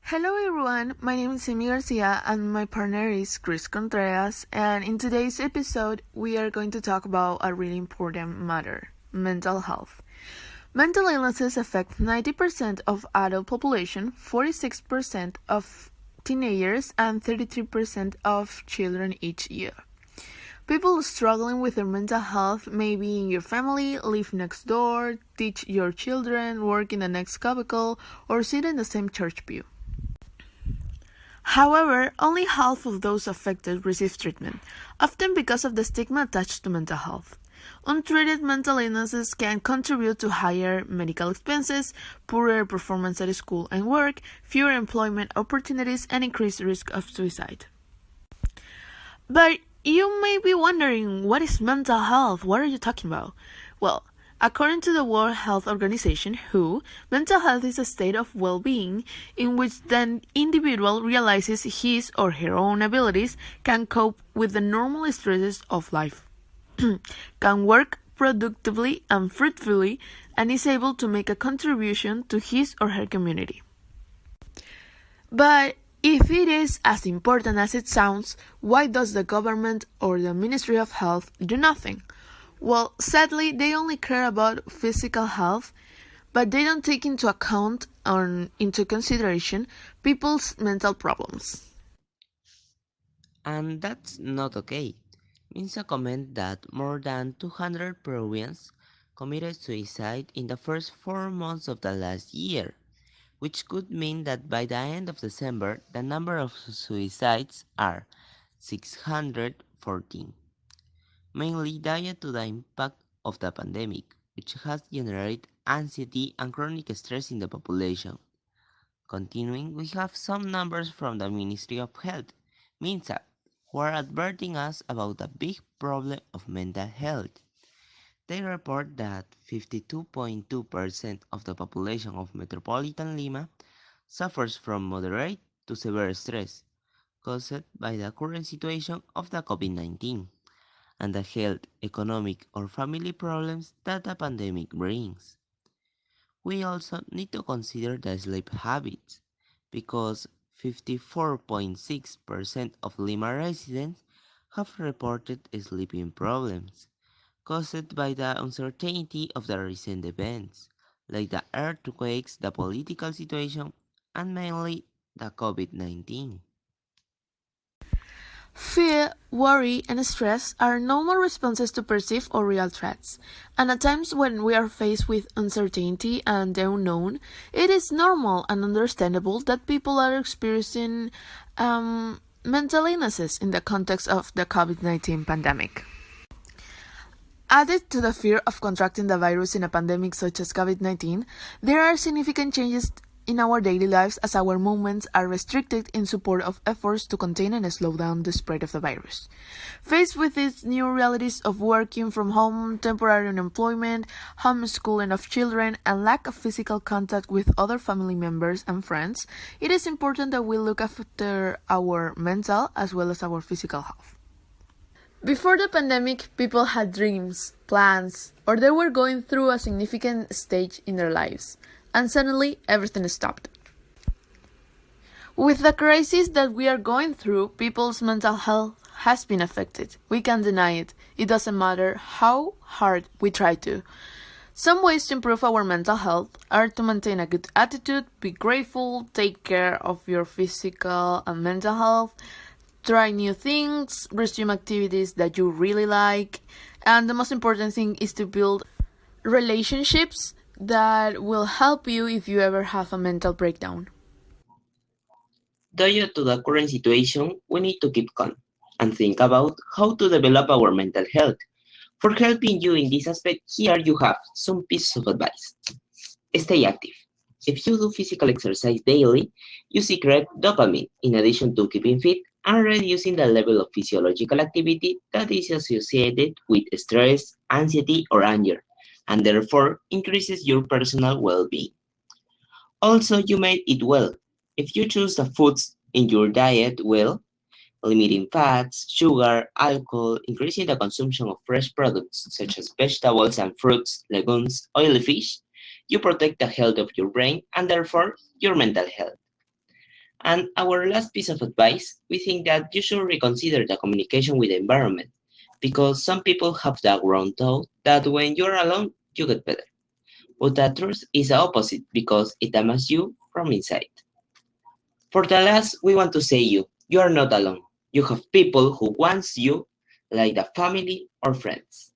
Hello everyone, my name is García and my partner is Khris Contreras, and in today's episode we are going to talk about a really important matter, mental health. Mental illnesses affect 90% of adult population, 46% of teenagers and 33% of children each year. People struggling with their mental health may be in your family, live next door, teach your children, work in the next cubicle, or sit in the same church pew. However, only half of those affected receive treatment, often because of the stigma attached to mental health. Untreated mental illnesses can contribute to higher medical expenses, poorer performance at school and work, fewer employment opportunities, and increased risk of suicide. But you may be wondering, what is mental health? What are you talking about? Well, according to the World Health Organization, WHO, mental health is a state of well-being in which the individual realizes his or her own abilities, can cope with the normal stresses of life, can work productively and fruitfully, and is able to make a contribution to his or her community. But if it is as important as it sounds, why does the government or the Ministry of Health do nothing? Well, sadly, they only care about physical health, but they don't take into account or into consideration people's mental problems. And that's not okay. Minsa comment that more than 200 Peruvians committed suicide in the first 4 months of the last year, which could mean that by the end of December, the number of suicides are 614, mainly due to the impact of the pandemic, which has generated anxiety and chronic stress in the population. Continuing, we have some numbers from the Ministry of Health, MINSA, who are adverting us about the big problem of mental health. They report that 52.2% of the population of Metropolitan Lima suffers from moderate to severe stress caused by the current situation of the COVID-19 and the health, economic, or family problems that the pandemic brings. We also need to consider the sleep habits, because 54.6% of Lima residents have reported sleeping problems caused by the uncertainty of the recent events, like the earthquakes, the political situation, and mainly the COVID-19. Fear, worry, and stress are normal responses to perceived or real threats, and at times when we are faced with uncertainty and the unknown, it is normal and understandable that people are experiencing mental illnesses in the context of the COVID-19 pandemic. Added to the fear of contracting the virus in a pandemic such as COVID-19, there are significant changes in our daily lives as our movements are restricted in support of efforts to contain and slow down the spread of the virus. Faced with these new realities of working from home, temporary unemployment, homeschooling of children, and lack of physical contact with other family members and friends, it is important that we look after our mental as well as our physical health. Before the pandemic, people had dreams, plans, or they were going through a significant stage in their lives, and suddenly everything stopped. With the crisis that we are going through, people's mental health has been affected. We can't deny it. It doesn't matter how hard we try to. Some ways to improve our mental health are to maintain a good attitude, be grateful, take care of your physical and mental health, try new things, resume activities that you really like, and the most important thing is to build relationships that will help you if you ever have a mental breakdown. Due to the current situation, we need to keep calm and think about how to develop our mental health. For helping you in this aspect, here you have some pieces of advice. Stay active. If you do physical exercise daily, you secrete dopamine in addition to keeping fit and reducing the level of physiological activity that is associated with stress, anxiety, or anger, and therefore increases your personal well-being. Also, you may eat well. If you choose the foods in your diet well, limiting fats, sugar, alcohol, increasing the consumption of fresh products such as vegetables and fruits, legumes, oily fish, you protect the health of your brain and therefore your mental health. And our last piece of advice, we think that you should reconsider the communication with the environment, because some people have the wrong thought that when you're alone, you get better. But the truth is the opposite because it damages you from inside. For the last, we want to say you are not alone. You have people who wants you, like the family or friends.